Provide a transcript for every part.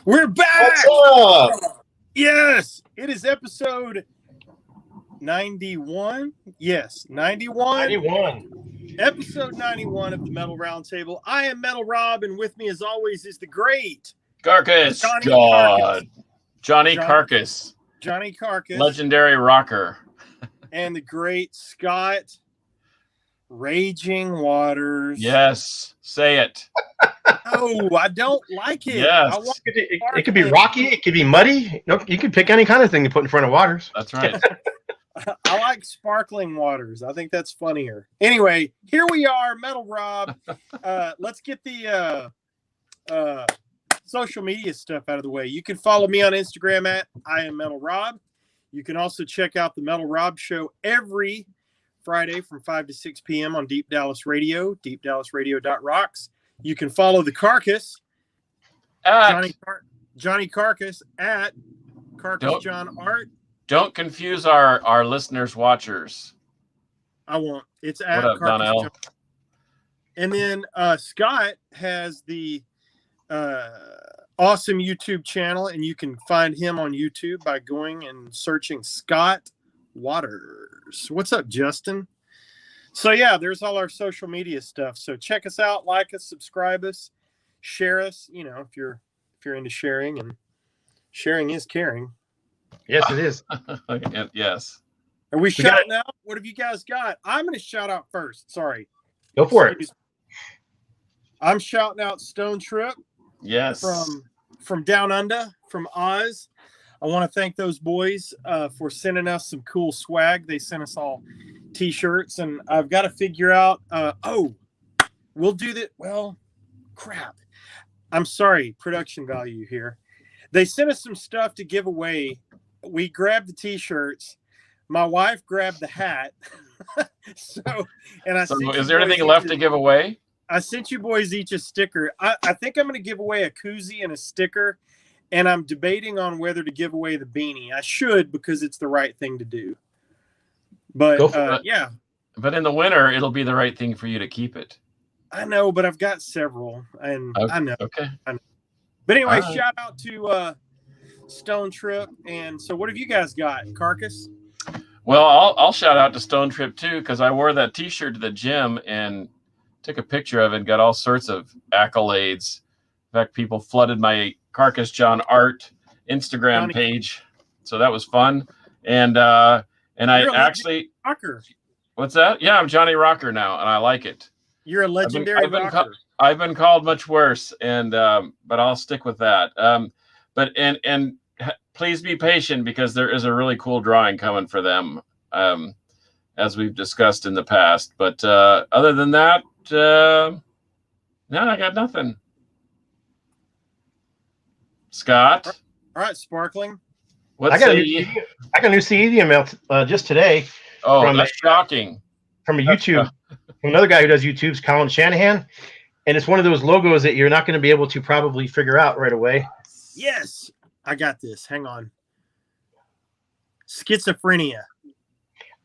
We're back! What's up? Yes! It is episode 91. Yes, 91. 91. Episode 91 of the Metal Roundtable. I am Metal Rob, and with me, as always, is the great Carcass. Johnny Carcass. Johnny Carcass. Legendary rocker. And the great Scott Raging Waters. Yes. Say it. Oh, I don't like it. Yes. I want It could be rocky. It could be muddy. You can pick any kind of thing to put in front of Waters. That's right. I like sparkling waters. I think that's funnier. Anyway, here we are, Metal Rob. Let's get the social media stuff out of the way. You can follow me on Instagram at I am Metal Rob. You can also check out the Metal Rob Show every Friday from 5 to 6 p.m. on Deep Dallas Radio, deepdallasradio.rocks. You can follow the Carcass, Johnny Carcass at Carcass John Art. Don't confuse our listeners, watchers. I won't. It's at what up, Carcass Donnell? John. And then Scott has the awesome YouTube channel, and you can find him on YouTube by going and searching Scott Waters. What's up, Justin? So yeah, there's all our social media stuff. So check us out, like us, subscribe us, share us. You know, if you're into sharing, and sharing is caring. Yes, it is. Yes. Are we shouting out? What have you guys got? I'm going to shout out first. Sorry. Go for it. I'm shouting out Stone Trip. Yes. From Down Under, from Oz. I want to thank those boys for sending us some cool swag. They sent us all T-shirts, and I've got to figure out. We'll do that. Well, crap. I'm sorry. Production value here. They sent us some stuff to give away. We grabbed the T-shirts. My wife grabbed the hat. So is there anything left to give away? I sent you boys each a sticker. I think I'm going to give away a koozie and a sticker, and I'm debating on whether to give away the beanie. I should, because it's the right thing to do. But yeah. But in the winter, it'll be the right thing for you to keep it. I know, but I've got several, and okay. I know. Okay. I know. But anyway, shout out to Stone Trip. And so what have you guys got? Carcass? Well, I'll shout out to Stone Trip too, because I wore that T-shirt to the gym and took a picture of it and got all sorts of accolades. In fact, people flooded my Carcass John Art Instagram page, so that was fun. And I actually rocker. What's that? Yeah, I'm Johnny Rocker now, and I like it. You're a legendary rocker. I've been called much worse, and but I'll stick with that. But please be patient, because there is a really cool drawing coming for them, as we've discussed in the past. But other than that, no, I got nothing. Scott? All right, Sparkling. I got a new CD email just today. Oh, that's shocking. From a YouTube, from another guy who does YouTube's Colin Shanahan. And it's one of those logos that you're not going to be able to probably figure out right away. Yes, I got this. Hang on. Schizophrenia.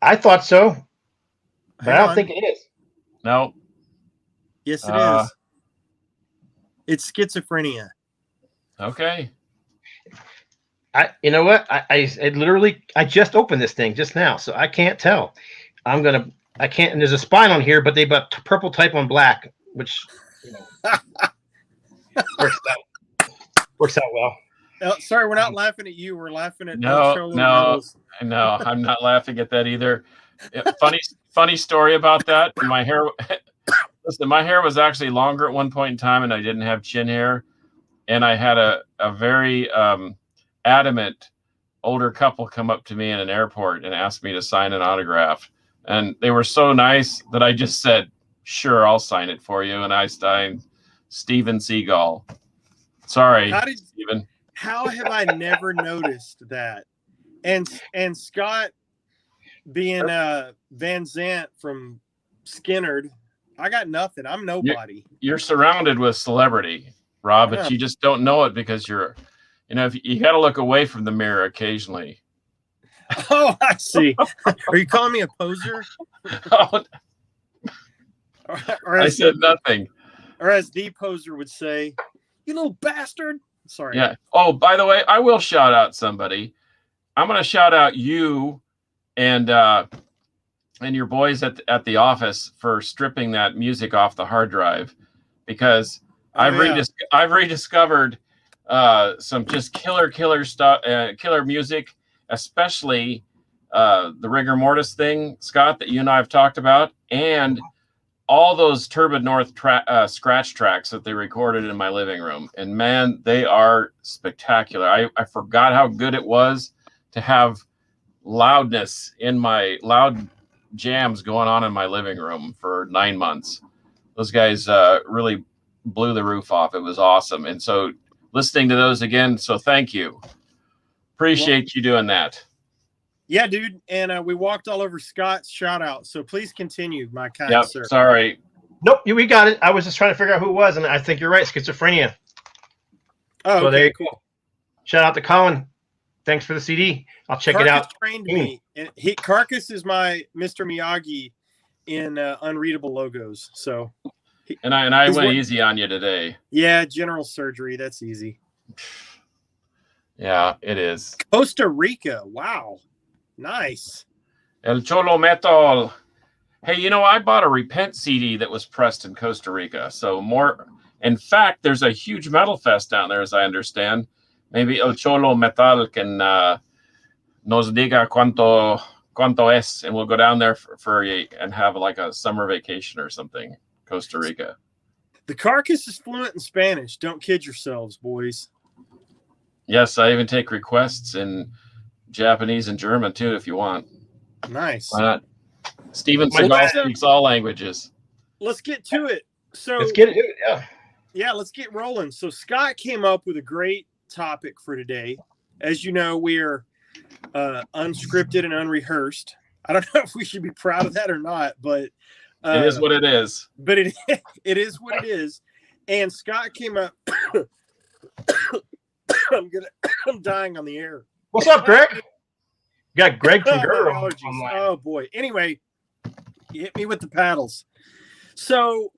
I thought so, but I don't think it is. No. Yes, it is. It's schizophrenia. Okay. You know what? I literally just opened this thing just now, so I can't tell. I can't. And there's a spine on here, but they put purple type on black, which works out well. Sorry, we're not laughing at you. We're laughing at no. I'm not laughing at that either. Funny story about that. My hair. Listen, my hair was actually longer at one point in time, and I didn't have chin hair, and I had a very adamant older couple come up to me in an airport and ask me to sign an autograph, and they were so nice that I just said, "Sure, I'll sign it for you." And I signed Steven Seagal. Sorry, Steven. How have I never noticed that? And Scott being Van Zant from Skinnerd, I got nothing. I'm nobody. You're surrounded with celebrity, Rob, but you just don't know it because you're, you got to look away from the mirror occasionally. Oh, I see. Are you calling me a poser? I said nothing. Or as the poser would say, "You little bastard." Sorry. Yeah. Oh, by the way, I will shout out somebody. I'm going to shout out you and your boys at the office for stripping that music off the hard drive, because I've rediscovered some just killer stuff, killer music, especially the rigor mortis thing, Scott, that you and I have talked about, and all those Turbid North scratch tracks that they recorded in my living room. And man, they are spectacular. I forgot how good it was to have loudness in my loud jams going on in my living room for 9 months. Those guys really blew the roof off. It was awesome. And so listening to those again, so thank you. Appreciate you doing that. Yeah, dude. And we walked all over Scott's shout out. So please continue, my kind sir. Sorry. Nope, we got it. I was just trying to figure out who it was, and I think you're right. Schizophrenia. Oh, so okay, cool. Shout out to Colin. Thanks for the CD. I'll check it out. Trained me. And Carcass is my Mr. Miyagi in unreadable logos. So. And I went easy on you today. Yeah, general surgery. That's easy. Yeah, it is. Costa Rica. Wow. Nice. El Cholo Metal. Hey, you know, I bought a Repent CD that was pressed in Costa Rica. So more, in fact, there's a huge metal fest down there, as I understand. Maybe El Cholo Metal can nos diga cuánto es, and we'll go down there and have like a summer vacation or something. Costa Rica. The Carcass is fluent in Spanish. Don't kid yourselves, boys. Yes, I even take requests in Japanese and German too, if you want. Nice. Why not? Steven Seagal speaks all languages. Let's get to it. So let's get it. Yeah, let's get rolling. So Scott came up with a great topic for today. As you know, we're unscripted and unrehearsed. I don't know if we should be proud of that or not, but it is what it is. But it is what it is. And Scott came up. I'm dying on the air. What's up, Greg? You got Greg from Girl. Oh boy. Anyway, you hit me with the paddles. So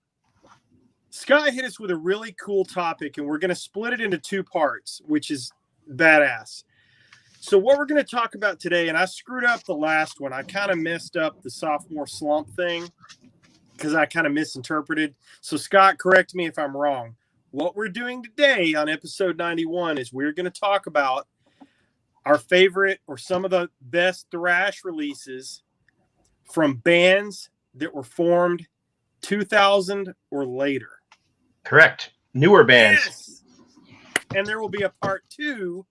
Scott hit us with a really cool topic, and we're going to split it into 2 parts, which is badass. So what we're going to talk about today, and I screwed up the last one. I kind of messed up the sophomore slump thing because I kind of misinterpreted. So Scott, correct me if I'm wrong. What we're doing today on episode 91 is we're going to talk about our favorite or some of the best thrash releases from bands that were formed 2000 or later. Correct. Newer bands. Yes. And there will be a part 2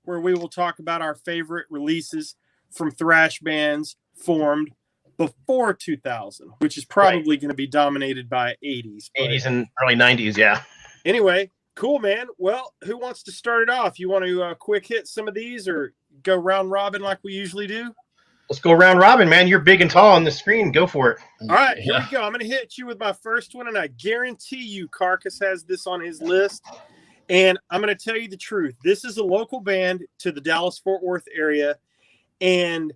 where we will talk about our favorite releases from thrash bands formed before 2000, which is probably going to be dominated by 80s. 80s and early 90s, yeah. Anyway, cool, man. Well, who wants to start it off? You want to quick hit some of these or go round robin like we usually do? Let's go round robin, man. You're big and tall on the screen. Go for it. All right, here we go. I'm going to hit you with my first one, and I guarantee you Carcass has this on his list. And I'm going to tell you the truth. This is a local band to the Dallas-Fort Worth area. And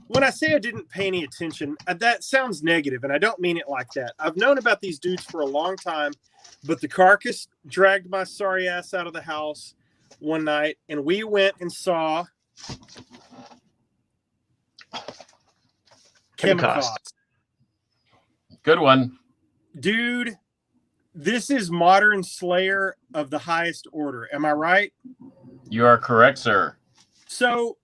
when I say I didn't pay any attention, that sounds negative, and I don't mean it like that. I've known about these dudes for a long time, but the Carcass dragged my sorry ass out of the house one night, and we went and saw Chemicals. Good one. Dude, this is modern Slayer of the highest order. Am I right? You are correct, sir. So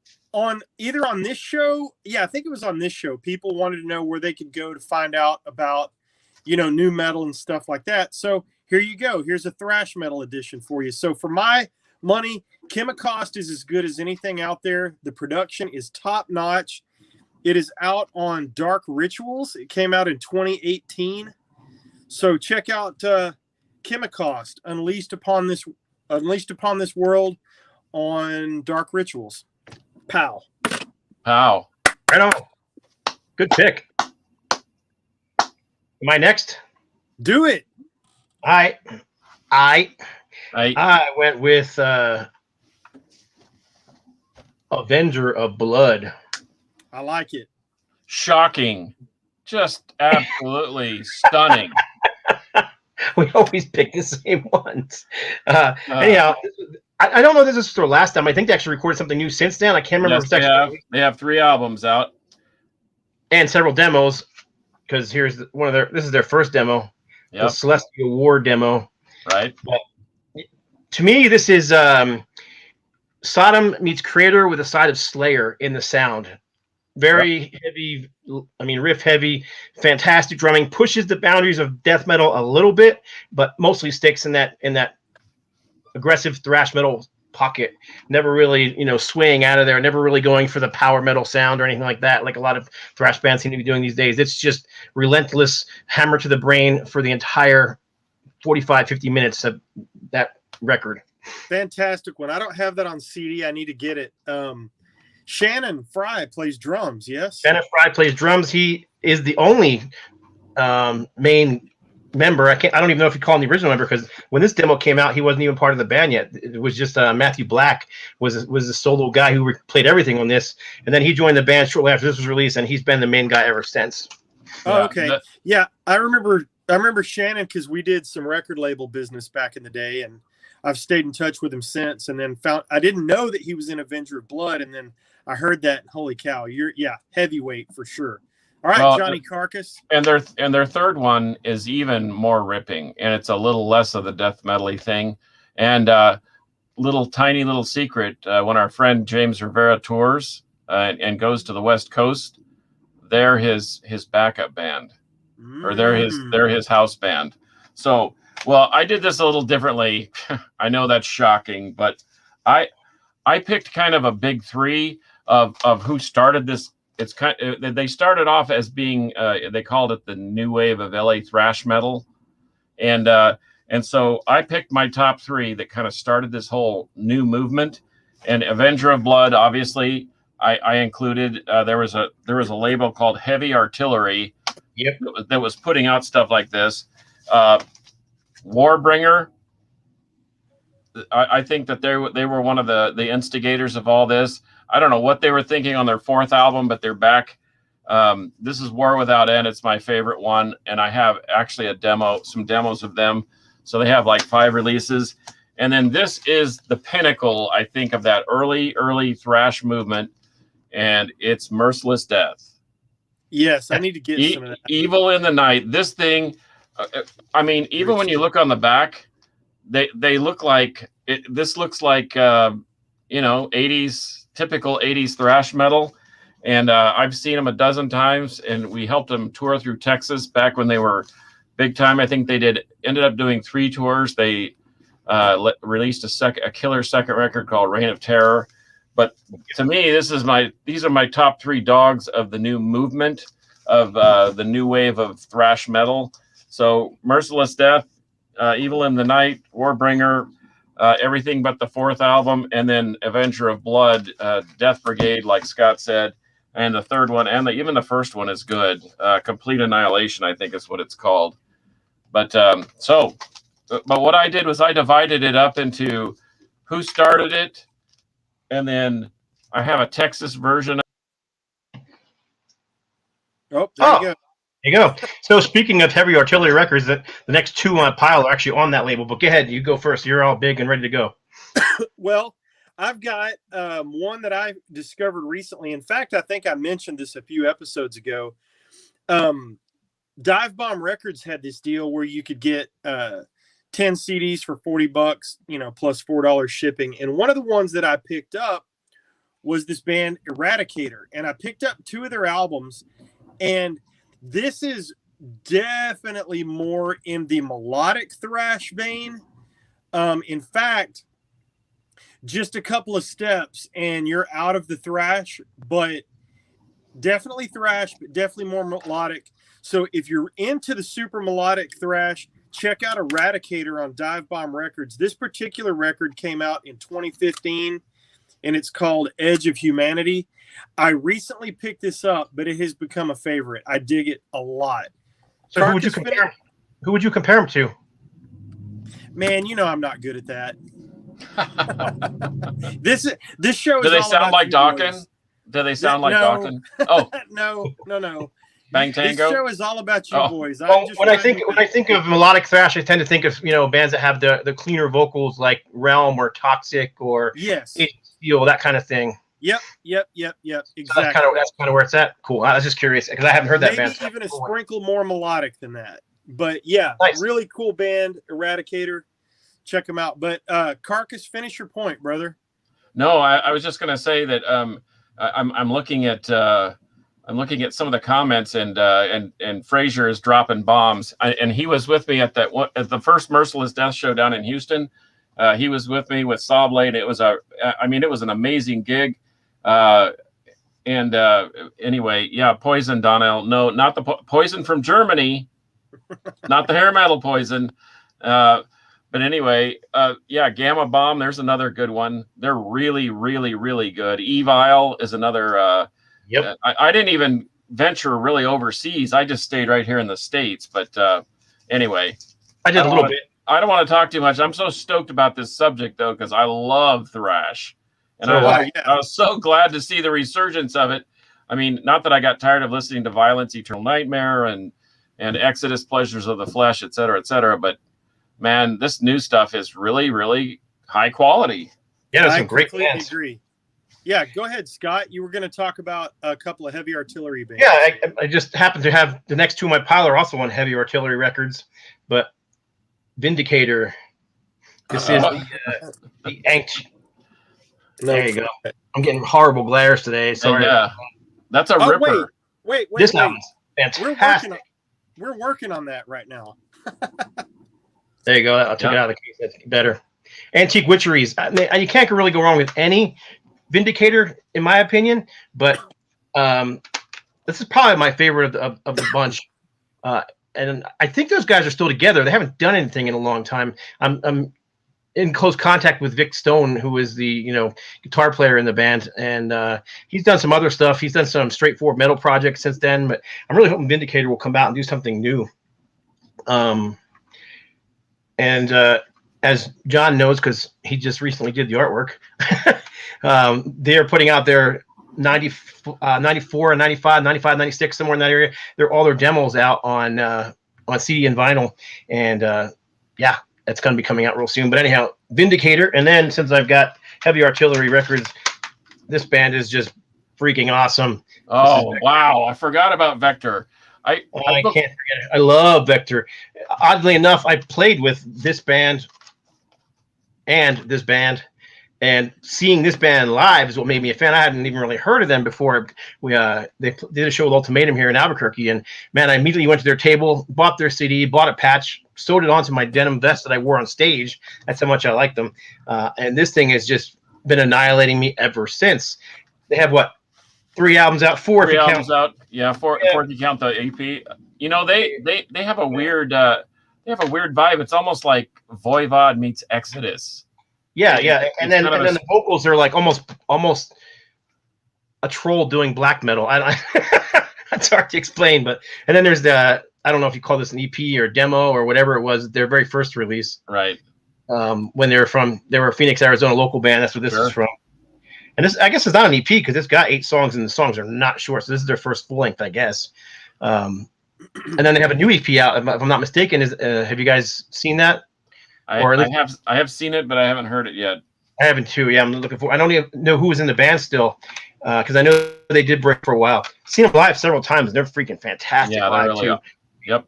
either on this show, I think it was on this show, people wanted to know where they could go to find out about, new metal and stuff like that. So here you go. Here's a thrash metal edition for you. So for my money, Chemicost is as good as anything out there. The production is top notch. It is out on Dark Rituals. It came out in 2018. So check out Chemicost, Unleashed Upon This World on Dark Rituals. Pow. Pow. Right on. Good pick. Am I next? Do it. I went with Avenger of Blood. I like it. Shocking. Just absolutely stunning. We always pick the same ones. Anyhow, I don't know if this is their last time. I think they actually recorded something new since then. I can't remember Yes, if it's actually they have 3 albums out. and several demos. Because here's one of their. This is their first demo, the Celestial War demo. Right. But to me, this is Sodom meets Creator with a side of Slayer in the sound. Very heavy, I mean, riff heavy, fantastic drumming, pushes the boundaries of death metal a little bit, but mostly sticks in that aggressive thrash metal pocket. Never really, swaying out of there, never really going for the power metal sound or anything like that, like a lot of thrash bands seem to be doing these days. It's just relentless hammer to the brain for the entire 45, 50 minutes of that record. Fantastic one. I don't have that on CD. I need to get it. Shannon Fry plays drums, yes? Shannon Fry plays drums. He is the only main member. I don't even know if you call him the original member, because when this demo came out, he wasn't even part of the band yet. It was just Matthew Black was the solo guy who played everything on this, and then he joined the band shortly after this was released, and he's been the main guy ever since. Oh, okay. Yeah, I remember Shannon because we did some record label business back in the day, and I've stayed in touch with him since, and then I didn't know that he was in Avenger of Blood, and then I heard that. Holy cow! Heavyweight for sure. All right, Johnny Carcass. And their third one is even more ripping, and it's a little less of the death metal-y thing. And tiny little secret: when our friend James Rivera tours and goes to the West Coast, they're his backup band, or they're his house band. So, well, I did this a little differently. I know that's shocking, but I picked kind of a big 3 of who started this. It's they started off as being they called it the new wave of LA thrash metal, and so I picked my top 3 that kind of started this whole new movement. And Avenger of Blood, obviously, I included. There was a label called Heavy Artillery, that was putting out stuff like this. Warbringer, I think that they were one of the instigators of all this. I don't know what they were thinking on their 4th album, but they're back. This is War Without End. It's my favorite one, and I have actually some demos of them. So they have like 5 releases. And then this is the pinnacle, I think, of that early thrash movement, and it's Merciless Death. Yes, I need to get some of that. Evil in the Night. This thing, I mean, even when you look on the back, they look like this looks like 80s, typical 80s thrash metal. And I've seen them a dozen times, and we helped them tour through Texas back when they were big time. I think they ended up doing 3 tours. They released a killer second record called Reign of Terror. But to me, these are my top 3 dogs of the new movement of the new wave of thrash metal. So Merciless Death, Evil in the Night, Warbringer, everything but the 4th album, and then Avenger of Blood, Death Brigade, like Scott said, and the 3rd one, and even the 1st one is good. Complete Annihilation, I think is what it's called. But what I did was I divided it up into who started it, and then I have a Texas version. Oh, there you go. There you go. So speaking of Heavy Artillery Records, the next 2 on pile are actually on that label. But go ahead, you go first. You're all big and ready to go. Well, I've got one that I discovered recently. In fact, I think I mentioned this a few episodes ago. Dive Bomb Records had this deal where you could get 10 CDs for $40, plus $4 shipping. And one of the ones that I picked up was this band Eradicator. And I picked up 2 of their albums, and this is definitely more in the melodic thrash vein. In fact, just a couple of steps and you're out of the thrash, but definitely thrash, but definitely more melodic. So if you're into the super melodic thrash, check out Eradicator on Dive Bomb Records. This particular record came out in 2015, and it's called Edge of Humanity. I recently picked this up, but it has become a favorite. I dig it a lot. So who would you compare him to? Man, I'm not good at that. This show is. Do they sound like Dawkins? Do they sound like Dawkins? Oh, no. Bang This Tango. show is all about you Oh. boys. Well, when I think of melodic thrash, I tend to think of bands that have the cleaner vocals like Realm or Toxic or yes, Steel, that kind of thing. yep, exactly. So that's kind of where it's at. Cool. I was just curious because I haven't heard that band. Maybe even a sprinkle more melodic than that. But yeah, nice. Really cool band, Eradicator. Check them out. But Carcass, finish your point, brother. No, I was just gonna say that I'm looking at some of the comments and Frazier is dropping bombs. And he was with me at the first Merciless Death show down in Houston. He was with me with Sawblade. It was an amazing gig. Anyway, yeah, Poison, Donnell. No, not the Poison from Germany, not the hair metal Poison. But anyway, yeah, Gamma Bomb. There's another good one. They're really, really, really good. Evile is another. Yep. I didn't even venture really overseas. I just stayed right here in the States. But anyway, I did a little bit. I don't want to talk too much. I'm so stoked about this subject though, because I love thrash, and I was so glad to see the resurgence of it. I mean, not that I got tired of listening to Violence, Eternal Nightmare, and Exodus, Pleasures of the Flesh, et cetera, but man, this new stuff is really, really high quality. Yeah, there's some great completely bands. Agree. Yeah, go ahead, Scott. You were going to talk about a couple of heavy artillery bands. Yeah, I just happen to have the next two of my pile are also on heavy artillery records, but Vindicator. This is the Ankh. There you go. I'm getting horrible glares today. Sorry. That's a ripper. Wait. This album's fantastic. We're working on that right now. There you go. I'll take it out of the case. That's better. Antique Witcheries. I mean, you can't really go wrong with any Vindicator, in my opinion. But this is probably my favorite of the bunch. And I think those guys are still together. They haven't done anything in a long time. I'm in close contact with Vic Stone, who is the guitar player in the band, and he's done some other stuff. He's done some straightforward metal projects since then. But I'm really hoping Vindicator will come out and do something new. As John knows, because he just recently did the artwork, they're putting out their 94 and 95, 96, somewhere in that area. They're all their demos out on CD and vinyl. And yeah, that's going to be coming out real soon. But anyhow, Vindicator. And then since I've got Heavy Artillery Records, this band is just freaking awesome. Oh, wow. I forgot about Vector. I can't forget it. I love Vector. Oddly enough, I played with this band and this band, and seeing this band live is what made me a fan. I hadn't even really heard of them before. They did a show with Ultimatum here in Albuquerque, and man, I immediately went to their table, bought their CD, bought a patch, sewed it onto my denim vest that I wore on stage. That's how much I like them. And this thing has just been annihilating me ever since. They have 3 albums out, 4 3 albums out. Yeah, 4 if you count the EP. They have a weird vibe. It's almost like Voivod meets Exodus. Yeah. And then the vocals are like almost a troll doing black metal. It's hard to explain, but and then there's I don't know if you call this an EP or demo or whatever it was, their very first release. Right. When they were a Phoenix, Arizona local band. That's what this is from. And this, I guess, is not an EP because it's got 8 songs and the songs are not short. So this is their first full length, I guess. And then they have a new EP out, if I'm not mistaken. Have you guys seen that? I have seen it, but I haven't heard it yet. I haven't too. Yeah, I'm looking for. I don't even know who was in the band still, because I know they did break for a while. Seen them live several times. They're freaking fantastic live really too. Yep.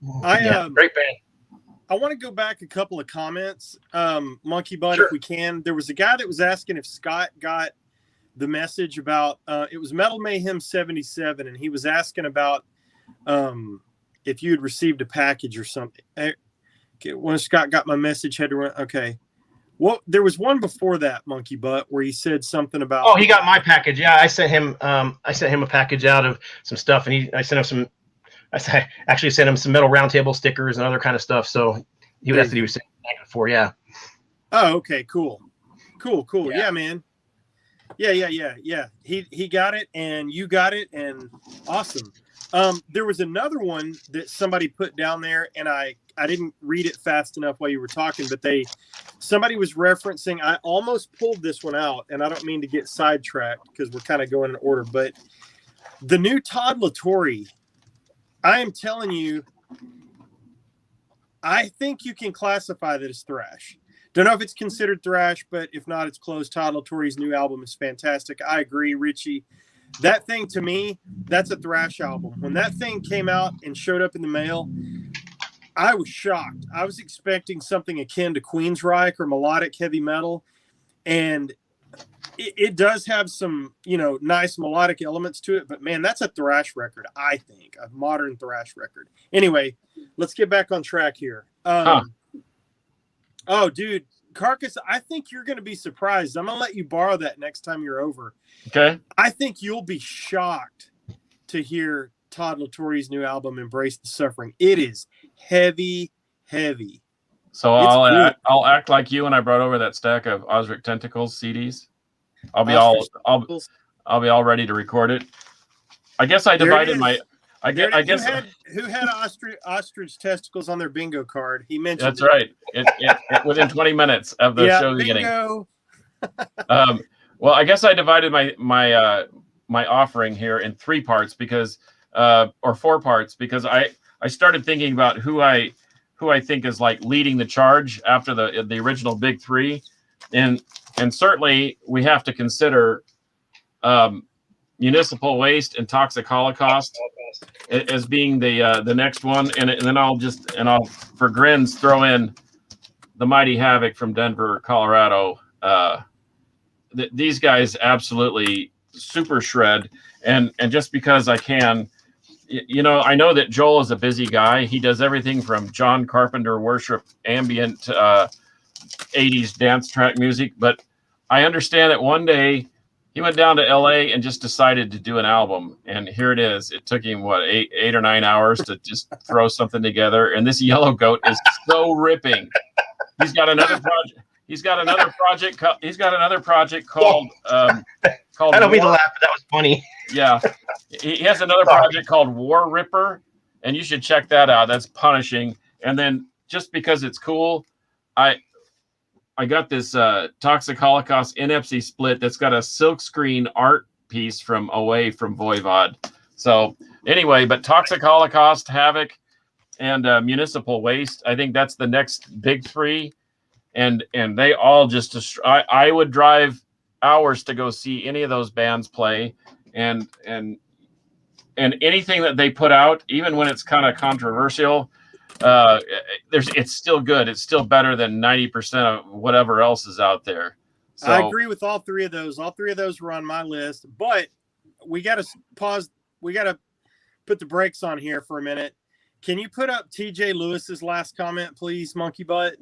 Great band. I want to go back a couple of comments, Monkey Butt, if we can. There was a guy that was asking if Scott got the message about it was Metal Mayhem 77, and he was asking about if you had received a package or something. Okay, when Scott got my message, had to run. Okay, well, there was one before that, Monkey Butt, where he said something about. Oh, he got my package. Yeah, I sent him a package out of some stuff, and I sent him some. I actually sent him some Metal Roundtable stickers and other kind of stuff. So that's what he was saying before. Yeah. Oh, okay. Cool. Yeah, man. Yeah. He got it and you got it and awesome. There was another one that somebody put down there and I didn't read it fast enough while you were talking, but somebody was referencing, I almost pulled this one out and I don't mean to get sidetracked because we're kind of going in order, but the new Todd La Torre I am telling you, I think you can classify that as thrash. Don't know if it's considered thrash, but if not, it's close. Todd LaTorre's new album is fantastic. I agree, Richie. That thing, to me, that's a thrash album. When that thing came out and showed up in the mail, I was shocked. I was expecting something akin to Queensryche or melodic heavy metal, and it does have some, nice melodic elements to it. But man, that's a thrash record. I think a modern thrash record. Anyway, let's get back on track here. Oh, dude, Carcass, I think you're going to be surprised. I'm going to let you borrow that next time you're over. Okay. I think you'll be shocked to hear Todd LaTorre's new album, Embrace the Suffering. It is heavy. So I'll act like you when I brought over that stack of Osric Tentacles CDs. I'll be all ready to record it. I guess I divided my. Who had ostrich testicles on their bingo card? He mentioned. That's right. It within 20 minutes of the show beginning. Well, I guess I divided my offering here in 3 parts because, or 4 parts, because I started thinking about who I think is like leading the charge after the original big 3, and certainly we have to consider Municipal Waste and Toxic Holocaust as being the next one, and then I'll for grins throw in the Mighty Havoc from Denver, Colorado. These guys absolutely super shred, and just because I can, I know that Joel is a busy guy. He does everything from John Carpenter worship, ambient 80s dance track music, but I understand that one day he went down to LA and just decided to do an album, and here it is. It took him 8 or 9 hours to just throw something together, and this Yellow Goat is so ripping. He's got another project. He's got another project called. I don't mean to laugh, but that was funny. Yeah, he has another project called War Ripper, and you should check that out. That's punishing. And then just because it's cool, I got this Toxic Holocaust NFC split that's got a silkscreen art piece from Voivod. So anyway, but Toxic Holocaust, Havoc, and Municipal Waste, I think that's the next big 3. And they all just I would drive hours to go see any of those bands play, and anything that they put out, even when it's kind of controversial, it's still good. It's still better than 90% of whatever else is out there. So, I agree with all 3 of those. All 3 of those were on my list, but we got to pause. We got to put the brakes on here for a minute. Can you put up TJ Lewis's last comment, please, Monkey Butt?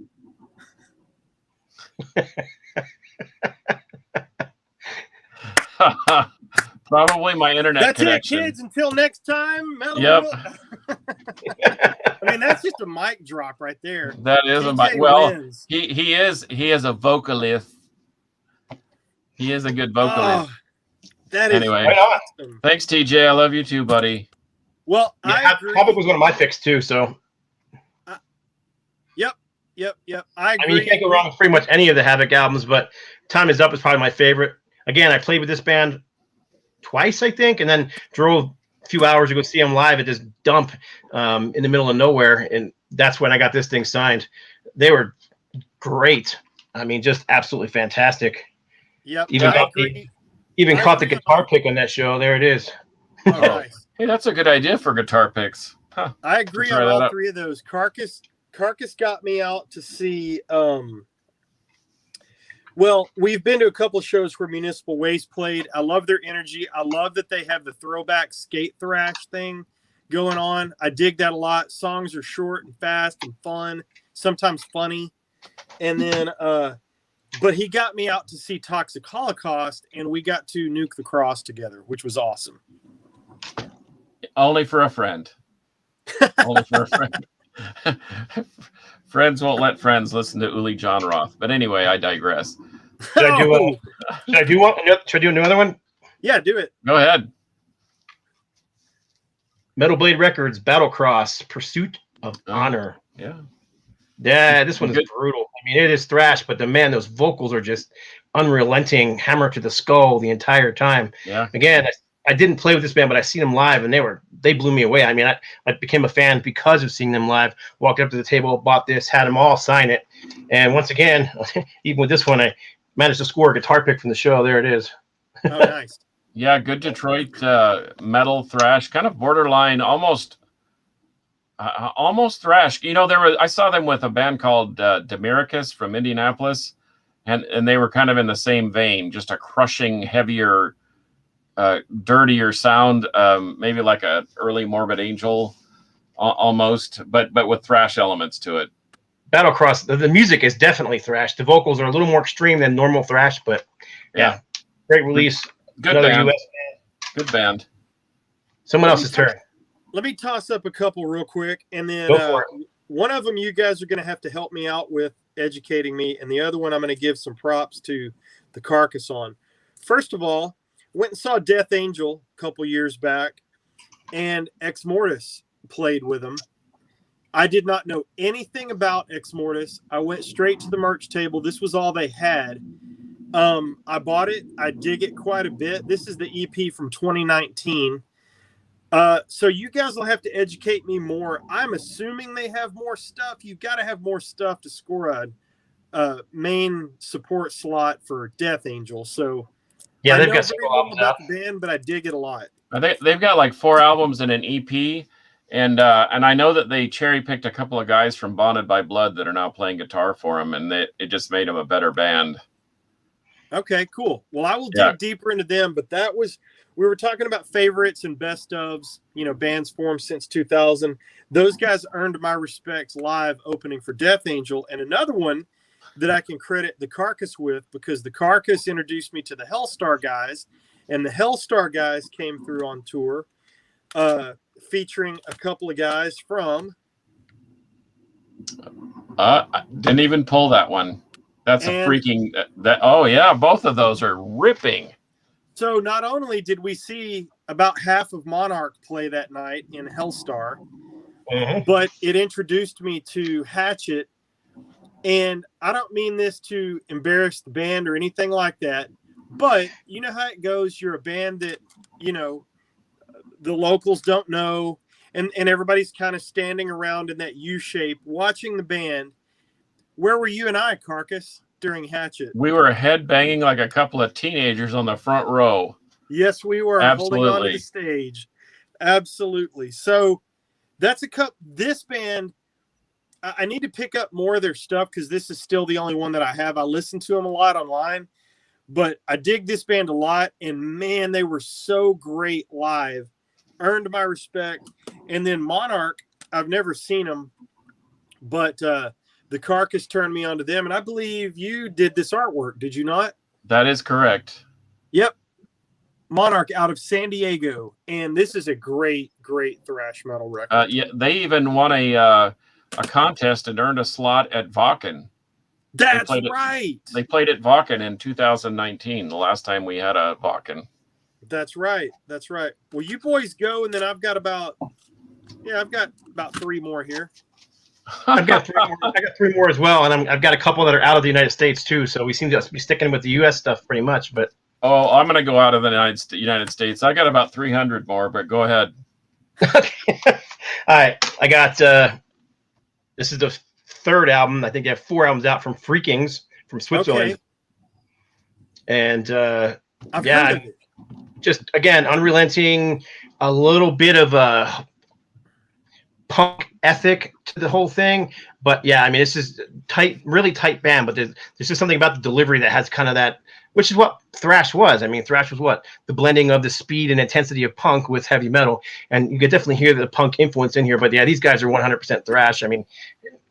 Probably my internet connection. That's it, kids. Until next time. Yep. I mean, that's just a mic drop right there. That is a mic. Well, he is a vocalist. He is a good vocalist. That is anyway. Awesome. Thanks, TJ. I love you too, buddy. Well, Havoc was one of my picks too. So. Yep. I agree. I mean, you can't go wrong with pretty much any of the Havoc albums, but Time Is Up is probably my favorite. Again, I played with this band twice, I think, and then drove a few hours to go see them live at this dump in the middle of nowhere, and that's when I got this thing signed. They were great. I mean, just absolutely fantastic. Yep. Even caught the guitar pick on that show. There it is. Oh, nice. Hey, that's a good idea for guitar picks. Huh. I agree on all 3 of those. Carcass got me out to see well, we've been to a couple of shows where Municipal Waste played. I love their energy. I love that they have the throwback skate thrash thing going on. I dig that a lot. Songs are short and fast and fun, sometimes funny. And then but he got me out to see Toxic Holocaust, and we got to Nuke the Cross together, which was awesome. Only for a friend. Only for a friend. Friends won't let friends listen to Uli John Roth. But anyway, I digress. Should I do another one? Yeah, do it. Go ahead. Metal Blade Records, Battlecross, Pursuit of Honor. Yeah. Yeah, this one is brutal. I mean, it is thrash, but those vocals are just unrelenting, hammer to the skull the entire time. Yeah. Again, I didn't play with this band, but I seen them live, and they were they blew me away. I mean, I became a fan because of seeing them live. Walked up to the table, bought this, had them all sign it, and once again, even with this one, I managed to score a guitar pick from the show. There it is. Oh, nice. Yeah, good Detroit metal thrash, kind of borderline, almost thrash. You know, I saw them with a band called Demiricus from Indianapolis, and they were kind of in the same vein, just a crushing, heavier, dirtier sound, maybe like a early Morbid Angel almost, but with thrash elements to it. Battlecross, the music is definitely thrash. The vocals are a little more extreme than normal thrash, but yeah, great release. Good Another band. US band. Good band. Someone else's turn. Let me toss up a couple real quick, and then Go for it. one of them you guys are going to have to help me out with educating me, and the other one I'm going to give some props to the Carcass on. First of all, went and saw Death Angel a couple years back, and Ex Mortis played with them. I did not know anything about Ex Mortis. I went straight to the merch table. This was all they had. I bought it. I dig it quite a bit. This is the EP from 2019. So you guys will have to educate me more. I'm assuming they have more stuff. You've got to have more stuff to score a main support slot for Death Angel. So Yeah, I they've know got very several little albums about out. the band, but I dig it a lot. They've got like 4 albums and an EP, and I know that they cherry picked a couple of guys from Bonded by Blood that are now playing guitar for them, and it just made them a better band. Okay, cool. Well, I will dig deeper into them, but we were talking about favorites and best ofs, bands formed since 2000. Those guys earned my respects live opening for Death Angel. And another one that I can credit the Carcass with, because the Carcass introduced me to the Hellstar guys, and the Hellstar guys came through on tour, featuring a couple of guys from... I didn't even pull that one. That's a freaking... Oh, yeah, both of those are ripping. So not only did we see about half of Monarch play that night in Hellstar, but it introduced me to Hatchet. And I don't mean this to embarrass the band or anything like that, but you know how it goes. You're a band that, the locals don't know, and everybody's kind of standing around in that U shape watching the band. Where were you and I, Carcass, during Hatchet? We were head banging like a couple of teenagers on the front row. Yes, we were. Absolutely. Holding on to the stage. Absolutely. So that's this band, I need to pick up more of their stuff because this is still the only one that I have. I listen to them a lot online, but I dig this band a lot. And man, they were so great live. Earned my respect. And then Monarch, I've never seen them, but the Carcass turned me on to them. And I believe you did this artwork, did you not? That is correct. Yep. Monarch out of San Diego. And this is a great, great thrash metal record. Yeah, they even won a contest and earned a slot at Wacken. That's right. They played at Wacken in 2019, the last time we had a Wacken. That's right. That's right. Well, you boys go, and then I've got about 3 more here. I've got 3 more. I got 3 more as well, and I've got a couple that are out of the United States too. So we seem to be sticking with the U.S. stuff pretty much. But I'm going to go out of the United States. I got about 300 more, but go ahead. All right, I got. This is the 3rd album. I think they have 4 albums out from Freakings from Switzerland. Okay. And I've heard of it. Just again unrelenting, a little bit of a punk ethic to the whole thing. But yeah, I mean, this is really tight band, but there's just something about the delivery that has kind of that, which is what thrash was. I mean, thrash was what? The blending of the speed and intensity of punk with heavy metal. And you could definitely hear the punk influence in here. But yeah, these guys are 100% thrash. I mean,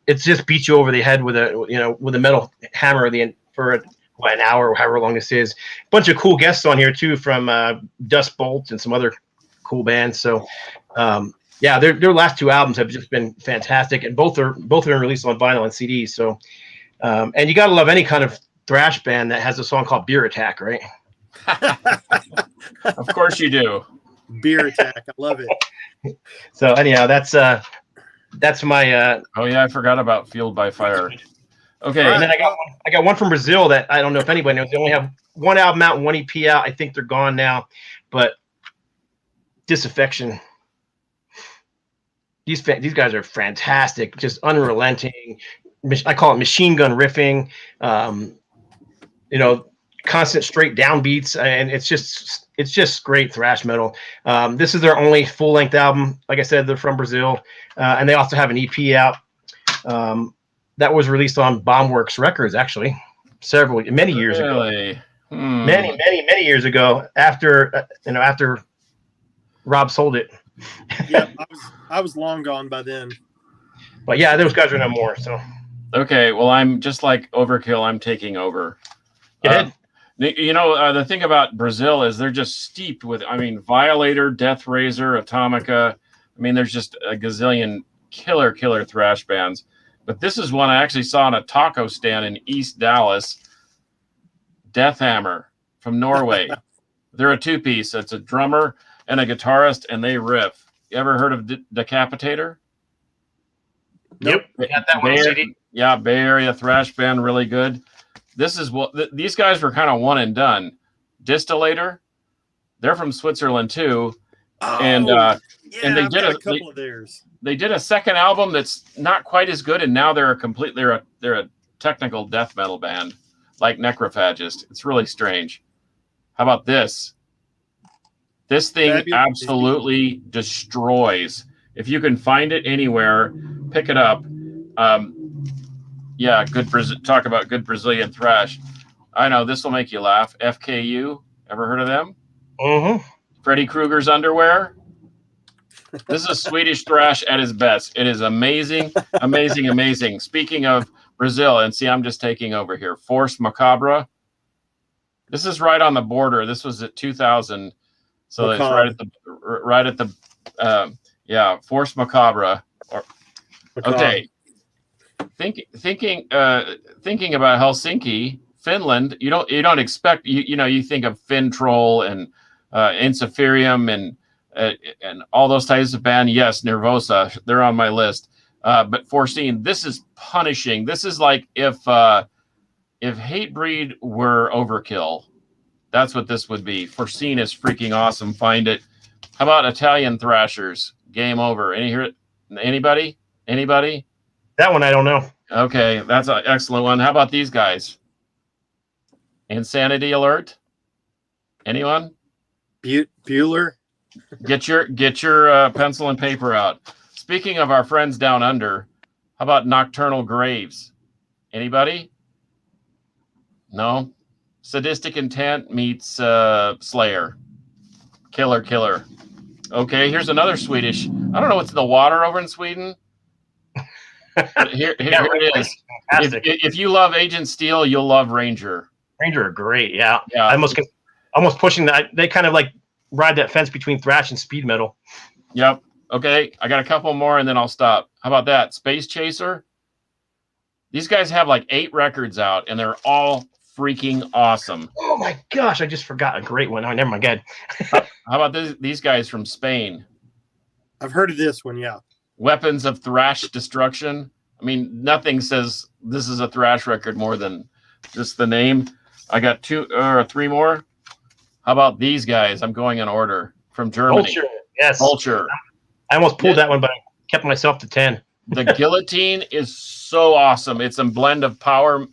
it just beats you over the head with a metal hammer for an hour or however long this is. Bunch of cool guests on here too from Dust Bolt and some other cool bands. So yeah, their last 2 albums have just been fantastic, and both have been released on vinyl and CD. So and you got to love any kind of thrash band that has a song called Beer Attack, right? Of course you do. Beer Attack. I love it. So anyhow, that's my oh yeah, I forgot about Fueled by Fire. Okay. And then I got one from Brazil that I don't know if anybody knows. They only have 1 album out and 1 EP out. I think they're gone now, but Disaffection. these guys are fantastic, just unrelenting. I call it machine gun riffing. You know, constant straight downbeats, and it's just great thrash metal. This is their only full length album. Like I said, they're from Brazil, and they also have an EP out that was released on Bombworks Records, actually, many years ago. Many years ago. After after Rob sold it. Yeah, I was long gone by then. But yeah, those guys are no more. So okay, well, I'm just like Overkill. I'm taking over. go ahead. The thing about Brazil is they're just steeped with, I mean, Violator, Death Razor, Atomica. I mean, there's just a gazillion killer thrash bands. But this is one I actually saw on a taco stand in East Dallas. Death Hammer from Norway. They're a two-piece. It's a drummer and a guitarist, and they riff. You ever heard of Decapitator? Yep. Got that one CD. Yeah, Bay Area thrash band, really good. This is what these guys were kind of one and done. Distillator, they're from Switzerland too, and they did a couple of theirs. They did a second album that's not quite as good, and now they're a technical death metal band like Necrophagist. It's really strange. How about this? This thing absolutely destroys. If you can find it anywhere, pick it up. Yeah, talk about good Brazilian thrash. I know this will make you laugh. FKU, ever heard of them? Mm-hmm. Freddy Krueger's Underwear. This is Swedish thrash at its best. It is amazing. Speaking of Brazil, and see, I'm just taking over here. Force Macabre. This is right on the border. This was at 2000, so it's right at the Force Macabre. Okay. Thinking about Helsinki, Finland, you don't expect you think of Fintroll and Insuferium and all those types of band. Yes, Nervosa, they're on my list. But Forseen, this is punishing. This is like if Hatebreed were Overkill, that's what this would be. Forseen is freaking awesome. Find it. How about Italian Thrashers? Game over. Anybody? That one I don't know. Okay, that's an excellent one. How about these guys? Insanity Alert? Anyone? Bueller? Get your pencil and paper out. Speaking of our friends down under, how about Nocturnal Graves? Anybody? No? Sadistic Intent meets Slayer. Killer. Okay, here's another Swedish. I don't know what's in the water over in Sweden. Here it is. If you love Agent Steel, you'll love Ranger. Ranger are great. Yeah. Almost pushing that. They kind of like ride that fence between thrash and speed metal. Yep. Okay, I got a couple more and then I'll stop. How about that? Space Chaser. These guys have like 8 records out and they're all freaking awesome. Oh my gosh, I just forgot a great one. Oh, never mind. Good. How about these guys from Spain? I've heard of this one, yeah. Weapons of Thrash Destruction. I mean, nothing says this is a thrash record more than just the name. I got 2 or 3 more. How about these guys? I'm going in order. From Germany. Vulture. Yes. Vulture. I almost pulled that one, but I kept myself to 10. The Guillotine is so awesome. It's a blend of power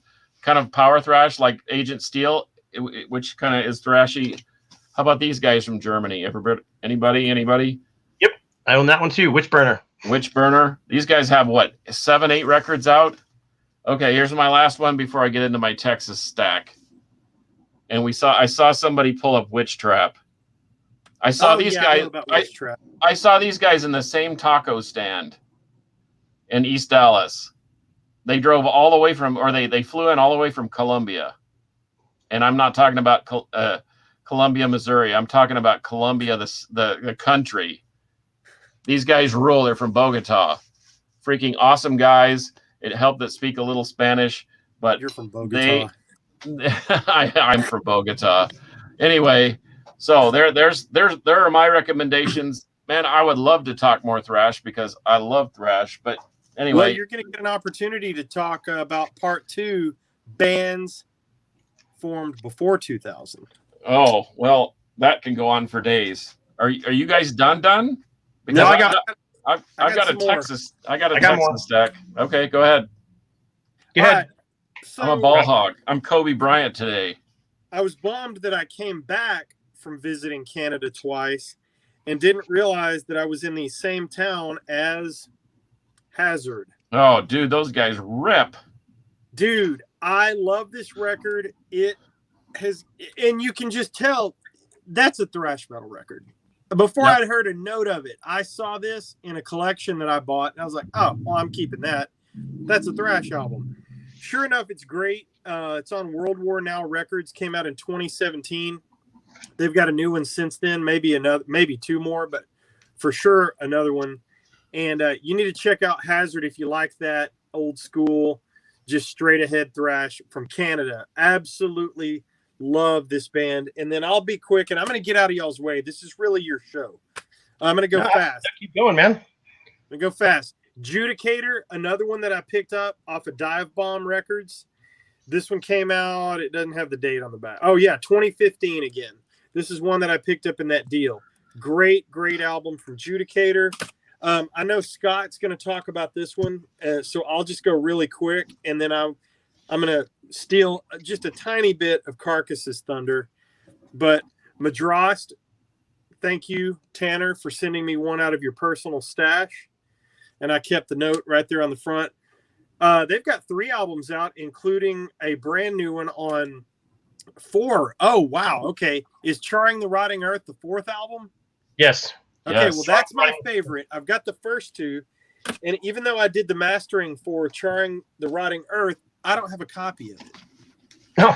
thrash like Agent Steel, which kind of is thrashy. How about these guys from Germany? Anybody? Yep. I own that one too. Witchburner. These guys have what, 7, 8 records out? Okay, here's my last one before I get into my Texas stack. And I saw somebody pull up Witch Trap. I saw these guys. I saw these guys in the same taco stand in East Dallas. They drove all the way they flew in all the way from Columbia. And I'm not talking about Columbia, Missouri. I'm talking about Columbia, the country. These guys rule. They're from Bogota. Freaking awesome guys. It helped that speak a little Spanish, but you're from Bogota. I'm from Bogota. Anyway, so there are my recommendations. Man, I would love to talk more thrash because I love thrash. But anyway, well, you're going to get an opportunity to talk about part 2, bands formed before 2000. Oh well, that can go on for days. Are you guys done? Because no, I've got a some more. Texas. I got a I got Texas more. stack. Okay, go ahead. Go All ahead. right. So I'm a ball hog. I'm Kobe Bryant today. I was bummed that I came back from visiting Canada twice and didn't realize that I was in the same town as Hazard. Oh, dude, those guys rip. Dude, I love this record. It has, and you can just tell that's a thrash metal record. Before Yep. I'd heard a note of it, I saw this in a collection that I bought, and I was like, oh, well, I'm keeping that. That's a thrash album. Sure enough, it's great. It's on World War Now Records. Came out in 2017. They've got a new one since then. Maybe another, maybe two more, but for sure another one. And you need to check out Hazard if you like that old school, just straight ahead thrash from Canada. Absolutely love this band. And then I'll be quick, and I'm going to get out of y'all's way. This is really your show. I'm going to go fast. Keep going, man. I'm going to go fast. Judicator, another one that I picked up off of Dive Bomb Records. This one came out. It doesn't have the date on the back. Oh, yeah, 2015 again. This is one that I picked up in that deal. Great, great album from Judicator. I know Scott's going to talk about this one, so I'll just go really quick, and then I'm going to steal just a tiny bit of Carcass's thunder. But Madrost, thank you, Tanner, for sending me one out of your personal stash. And I kept the note right there on the front. They've got 3 albums out, including a brand new one on 4. Oh, wow. Okay. Is Charring the Rotting Earth the 4th album? Yes. Okay, Yes. well, that's my favorite. I've got the first 2. And even though I did the mastering for Charring the Rotting Earth, I don't have a copy of it. No.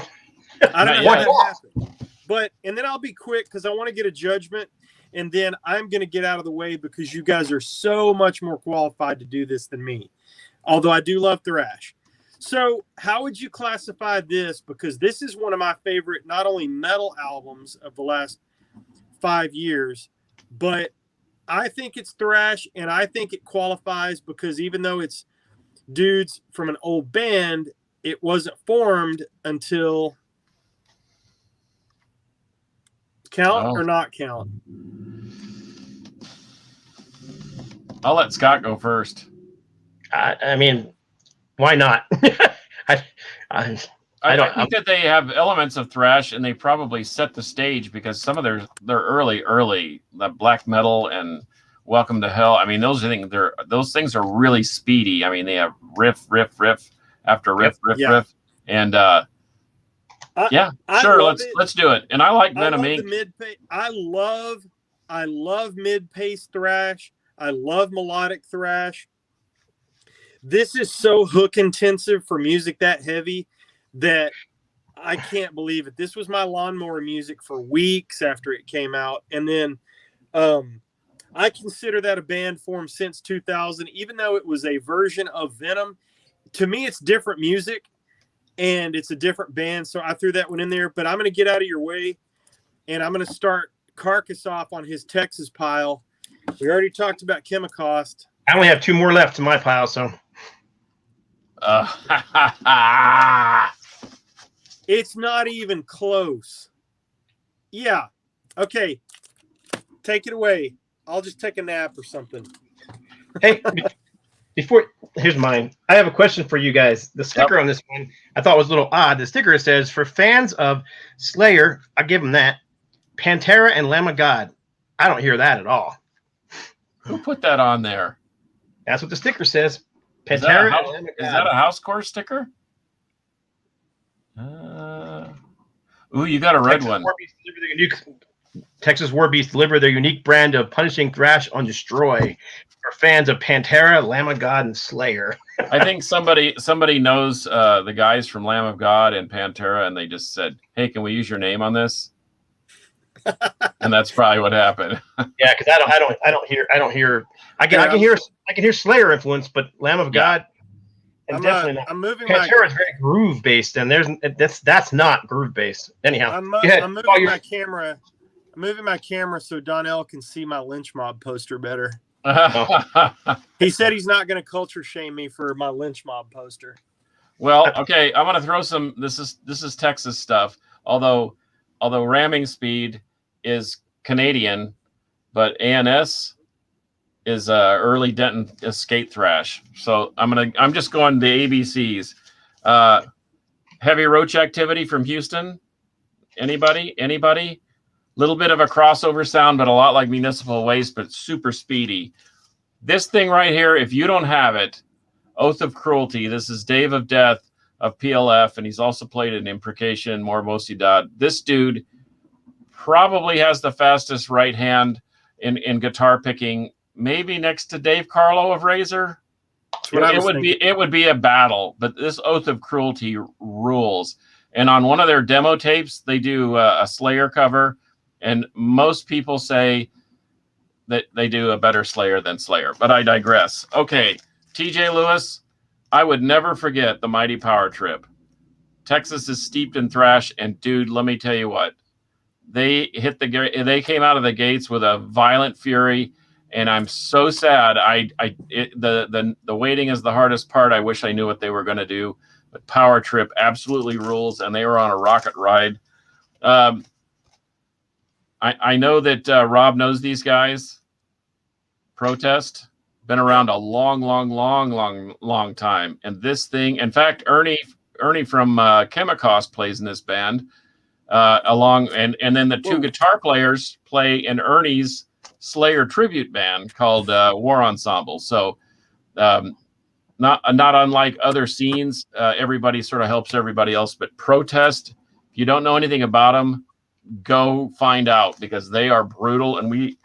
I don't Not know how yet. that happened. But, and then I'll be quick because I want to get a judgment. And then I'm going to get out of the way because you guys are so much more qualified to do this than me. Although I do love thrash. So how would you classify this? Because this is one of my favorite, not only metal albums of the last 5 years, but I think it's thrash, and I think it qualifies because even though it's dudes from an old band, it wasn't formed until count or not count. I'll let Scott go first. I mean, why not? I think that they have elements of thrash, and they probably set the stage because some of their early the black metal and Welcome to Hell. I mean, those things are really speedy. I mean, they have riff after riff, and sure, let's do it. And I like Venom Inc. I love mid-pace thrash. I love melodic thrash. This is so hook intensive for music that heavy that I can't believe it. This was my lawnmower music for weeks after it came out. And then I consider that a band formed since 2000, even though it was a version of Venom. To me, it's different music and it's a different band. So I threw that one in there, but I'm going to get out of your way and I'm going to start Carcass off on his Texas pile. We already talked about Chemicost. I only have 2 more left in my pile, so. It's not even close. Yeah. Okay. Take it away. I'll just take a nap or something. Hey, here's mine. I have a question for you guys. The sticker on this one I thought was a little odd. The sticker says, for fans of Slayer, I give them that, Pantera and Lamb of God. I don't hear that at all. Who put that on there? That's what the sticker says. Is that a house core sticker? You got a red one. Texas War Beasts deliver their unique brand of punishing thrash on Destroy for fans of Pantera, Lamb of God, and Slayer. I think somebody knows the guys from Lamb of God and Pantera, and they just said, "Hey, can we use your name on this?" And that's probably what happened. Yeah, because I don't hear. I can hear Slayer influence, but Lamb of God, and definitely not. I'm moving Pantera is very groove based, and that's not groove based. Anyhow, I'm moving my camera. I'm moving my camera so Donnell can see my lynch mob poster better. He said he's not going to culture shame me for my lynch mob poster. Well, okay, I'm going to throw some. This is Texas stuff. Although ramming speed is Canadian, but ANS early Denton skate thrash. So I'm just going the ABCs. Heavy roach activity from Houston. Anybody? Little bit of a crossover sound, but a lot like Municipal Waste, but super speedy. This thing right here, if you don't have it, Oath of Cruelty. This is Dave of Death of PLF, and he's also played in Imprecation, Morbosidad. This dude probably has the fastest right hand in guitar picking, maybe next to Dave Carlo of Razor. It would be a battle, but this Oath of Cruelty rules. And on one of their demo tapes, they do a Slayer cover, and most people say that they do a better Slayer than Slayer, but I digress. Okay, TJ Lewis, I would never forget the Mighty Power Trip. Texas is steeped in thrash, and dude, let me tell you what, they came out of the gates with a violent fury, and I'm so sad. The waiting is the hardest part. I wish I knew what they were going to do, but Power Trip absolutely rules, and they were on a rocket ride. I know that Rob knows these guys. Protest, been around a long time, and this thing, in fact, Ernie from Chemicost plays in this band, and then the two guitar players play in Ernie's Slayer tribute band called War Ensemble. So not unlike other scenes, everybody sort of helps everybody else, but Protest, if you don't know anything about them, go find out, because they are brutal, and we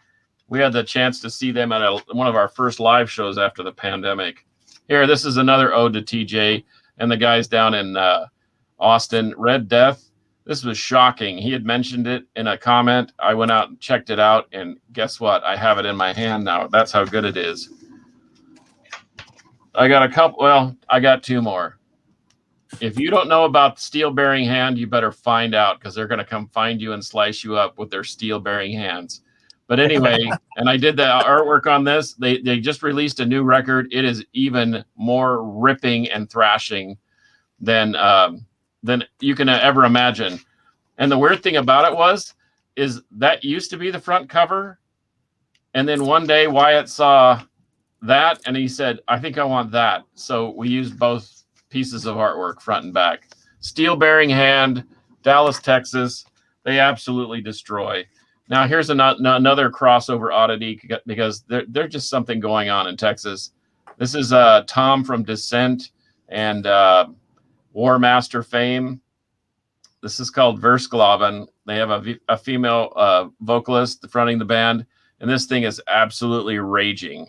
had the chance to see them at one of our first live shows after the pandemic. Here, this is another ode to TJ and the guys down in Austin. Red Death. This was shocking. He had mentioned it in a comment. I went out and checked it out, and guess what? I have it in my hand now. That's how good it is. I got a couple. Well, I got two more. If you don't know about steel bearing hand, you better find out, because they're going to come find you and slice you up with their steel bearing hands. But anyway, and I did the artwork on this. They just released a new record. It is even more ripping and thrashing than you can ever imagine. And the weird thing about it is that used to be the front cover. And then one day Wyatt saw that and he said, I think I want that. So we used both pieces of artwork, front and back. Steel bearing hand, Dallas, Texas. They absolutely destroy. Now here's another crossover oddity, because there's just something going on in Texas. This is Tom from Descent and War Master fame. This is called Versklaven. They have a female vocalist fronting the band, and this thing is absolutely raging.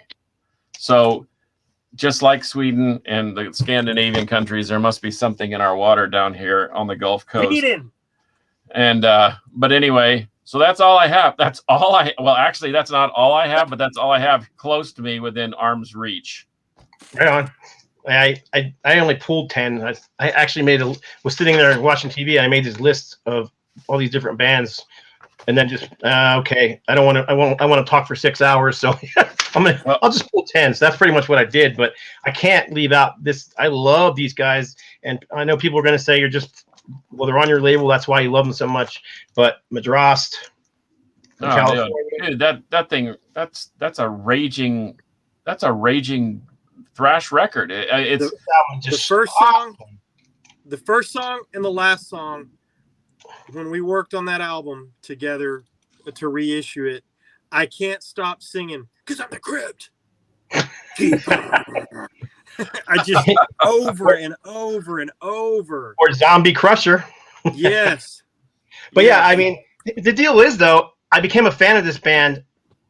So just like Sweden and the Scandinavian countries, there must be something in our water down here on the Gulf Coast. Sweden. And but anyway, so that's all I have. Well, actually, that's not all I have, but that's all I have close to me within arm's reach. Right on. I only pulled 10. I actually was sitting there watching TV. I made this list of all these different bands, and then just okay. I want to talk for 6 hours, so I'll just pull 10. So that's pretty much what I did. But I can't leave out this. I love these guys, and I know people are going to say they're on your label. That's why you love them so much. But Madrast, California, dude, that thing. That's a raging thrash record. It's the first song, the first song and the last song. When we worked on that album together to reissue it, I can't stop singing because I'm the Crypt. I just over and over and over. Or Zombie Crusher. Yes. But yeah, I mean, the deal is, though, I became a fan of this band.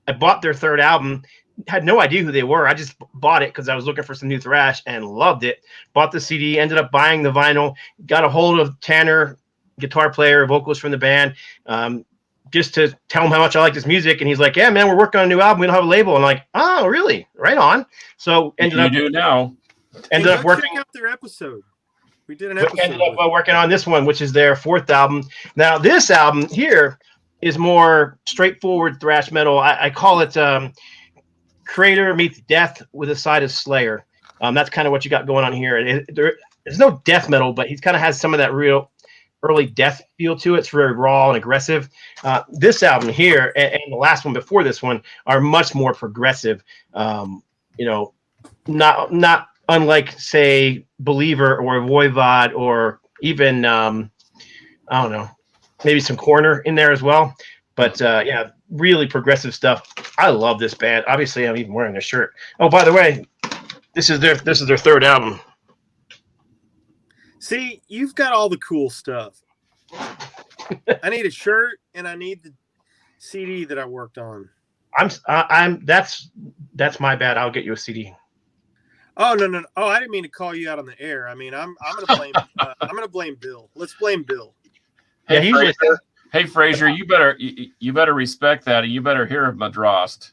I bought their third album. Had no idea who they were. I just bought it because I was looking for some new thrash and loved it. Bought the CD, ended up buying the vinyl, got a hold of Tanner, guitar player, vocalist from the band, just to tell him how much I like this music. And he's like, yeah, man, we're working on a new album. We don't have a label. I'm like, oh, really? Right on. So ended up working. Check out their episode. We did an episode. Ended up working on this one, which is their fourth album. Now, this album here is more straightforward thrash metal. I call it Creator meets Death with a side of Slayer. That's kind of what you got going on here. There's no death metal, but he kind of has some of that real early death feel to it. It's very raw and aggressive. This album here and the last one before this one are much more progressive. Not unlike, say, Believer or Voivod or even I don't know, maybe some Corner in there as well. But really progressive stuff. I love this band. Obviously, I'm even wearing their shirt. Oh, by the way, this is their third album. See, you've got all the cool stuff. I need a shirt and I need the CD that I worked on. That's my bad. I'll get you a CD. Oh no! Oh, I didn't mean to call you out on the air. I mean, I'm gonna blame I'm gonna blame Bill. Let's blame Bill. Hey, Fraser, you better respect that. You better hear of Madrost.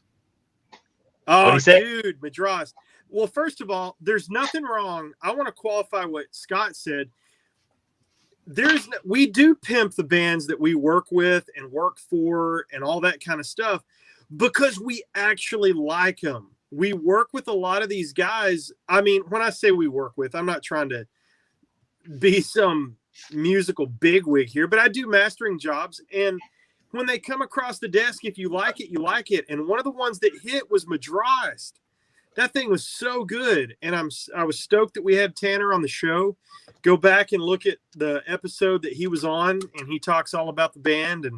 Oh, dude, Madrost. Well, first of all, there's nothing wrong. I want to qualify what Scott said. We do pimp the bands that we work with and work for and all that kind of stuff because we actually like them. We work with a lot of these guys. I mean, when I say we work with, I'm not trying to be some musical bigwig here, but I do mastering jobs. And when they come across the desk, if you like it, you like it. And one of the ones that hit was Madrost. That thing was so good. And I was stoked that we had Tanner on the show. Go back and look at the episode that he was on, and he talks all about the band.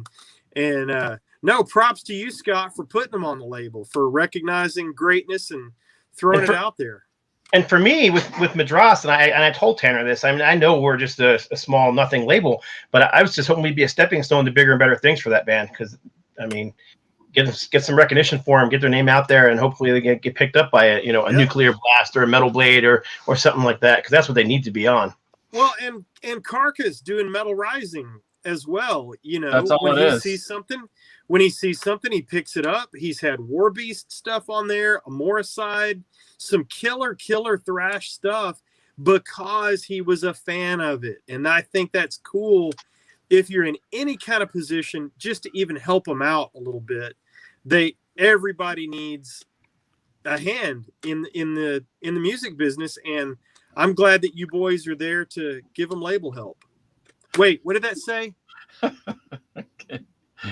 And no, props to you, Scott, for putting them on the label, for recognizing greatness and throwing it out there. And for me, with Madrost, and I told Tanner this. I mean, I know we're just a small nothing label, but I was just hoping we'd be a stepping stone to bigger and better things for that band. Because I mean, get some recognition for them, get their name out there, and hopefully they get picked up by a Nuclear Blast or a Metal Blade or something like that. Because that's what they need to be on. Well, and Carcass doing Metal Rising as well. That's all when it he is. sees something. When he sees something, he picks it up. He's had War Beast stuff on there, a Morricide, some killer thrash stuff because he was a fan of it. And I think that's cool if you're in any kind of position just to even help them out a little bit. Everybody needs a hand in the music business, and I'm glad that you boys are there to give them label help. Wait, what did that say?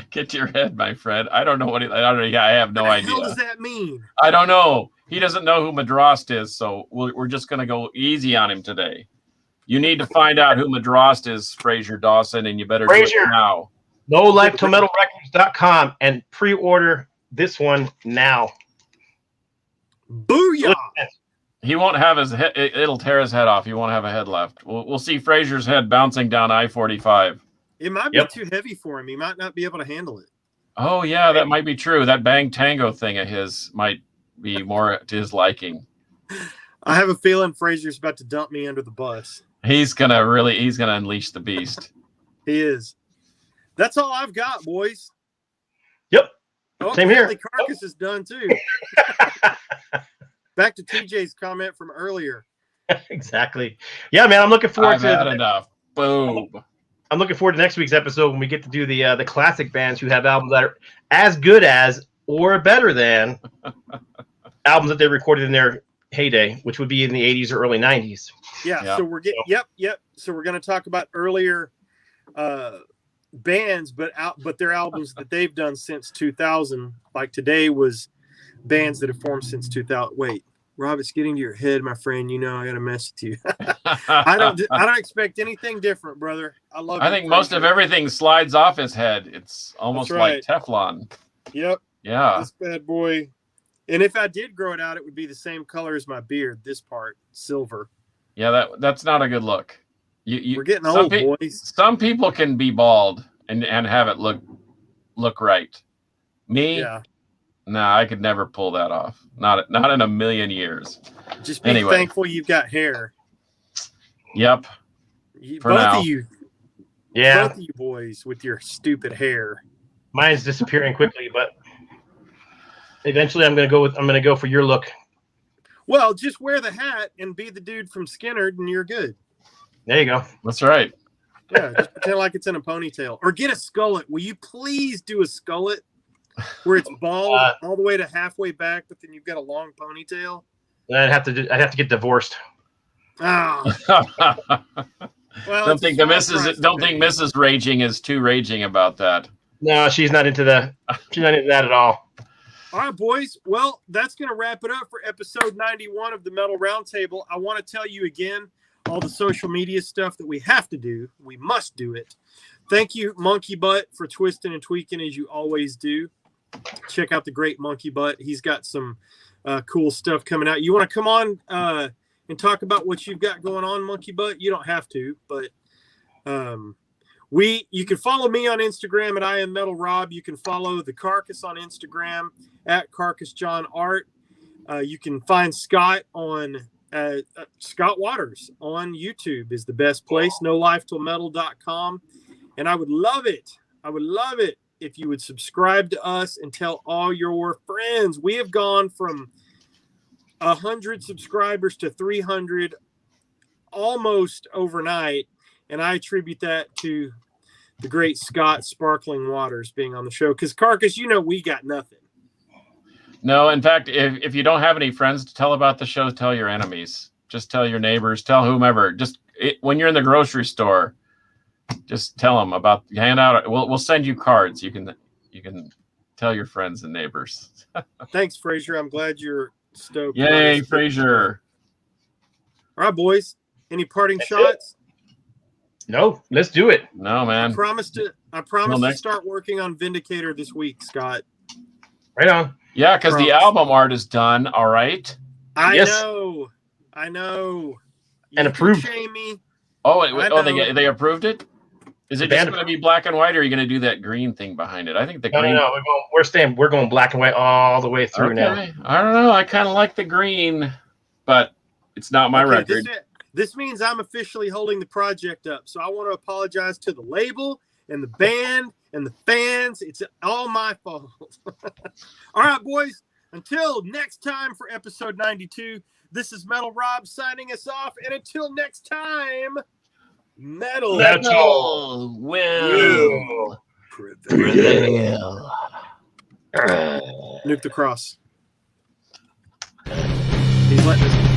Get to your head, my friend. I don't know what I have no idea. What the hell does that mean? I don't know. He doesn't know who Madrost is, so we're just going to go easy on him today. You need to find out who Madrost is, Fraser Dawson, and you better do it now. NoLifeTillMetalRecords.com and pre-order this one now. Booyah! He won't have his head. It'll tear his head off. He won't have a head left. We'll see Fraser's head bouncing down I-45. It might be too heavy for him. He might not be able to handle it. Oh, yeah, that might be true. That Bang Tango thing of his might be more to his liking. I have a feeling Fraser's about to dump me under the bus. He's gonna unleash the beast. He is. That's all I've got, boys. Yep. Same here. Carcass is done too. Back to TJ's comment from earlier. Exactly. Yeah, man. I'm looking forward to had enough. Boom. I'm looking forward to next week's episode when we get to do the classic bands who have albums that are as good as or better than albums that they recorded in their heyday, which would be in the 80s or early 90s. Yeah. So we're getting So we're going to talk about earlier bands, but their albums that they've done since 2000. Like today was bands that have formed since 2000. Wait, Rob, it's getting to your head, my friend. I got to mess with you. I don't expect anything different, brother. I think most of everything slides off his head. It's almost like Teflon. Yep. Yeah. This bad boy. And if I did grow it out, it would be the same color as my beard. This part, silver. Yeah, that's not a good look. We're getting old, boys. Some people can be bald and have it look right. Me, yeah. Nah, I could never pull that off. Not in a million years. Just be thankful you've got hair. Yep. Both of you. Yeah. Both of you boys with your stupid hair. Mine's disappearing quickly, but eventually I'm gonna go for your look. Well, just wear the hat and be the dude from Skinner, and you're good. There you go. That's right. Yeah, just pretend like it's in a ponytail. Or get a skullet. Will you please do a skullet where it's bald all the way to halfway back, but then you've got a long ponytail? I'd have to get divorced. Oh. Well, Don't it's a think the small missus. price to Don't pay. think Mrs. Raging is too raging about that. No, she's not into that. She's not into that at all. All right, boys. Well, that's going to wrap it up for episode 91 of the Metal Roundtable. I want to tell you again all the social media stuff that we have to do. We must do it. Thank you, Monkey Butt, for twisting and tweaking as you always do. Check out the great Monkey Butt. He's got some cool stuff coming out. You want to come on and talk about what you've got going on, Monkey Butt? You don't have to, but you can follow me on Instagram at I am Metal Rob. You can follow the Carcass on Instagram at Carcass John Art. You can find Scott on Scott Waters on YouTube is the best place. NoLifeTillMetal.com. And I would love it if you would subscribe to us and tell all your friends. We have gone from 100 subscribers to 300 almost overnight, and I attribute that to the great Scott Sparkling Waters being on the show. Because Carcass, we got nothing. No, in fact, if you don't have any friends to tell about the show, tell your enemies. Just tell your neighbors. Tell whomever. When you're in the grocery store, just tell them about. Hand out. We'll send you cards. You can tell your friends and neighbors. Thanks, Frazier. I'm glad you're stoked. Yay, Frazier! All right, boys. Any parting shots? No, let's do it. No, man. I promise to start working on Vindicator this week, Scott. Right on. Yeah, because the album art is done. All right. I know. And approved. Shame me. They approved it. Is it just going to be black and white, or are you going to do that green thing behind it? I think the green. No. We're going black and white all the way through now. I don't know. I kind of like the green, but it's not my record. This means I'm officially holding the project up. So I want to apologize to the label and the band and the fans. It's all my fault. All right, boys. Until next time for episode 92, this is Metal Rob signing us off. And until next time, Metal will prevail. Nuke the cross. He's letting us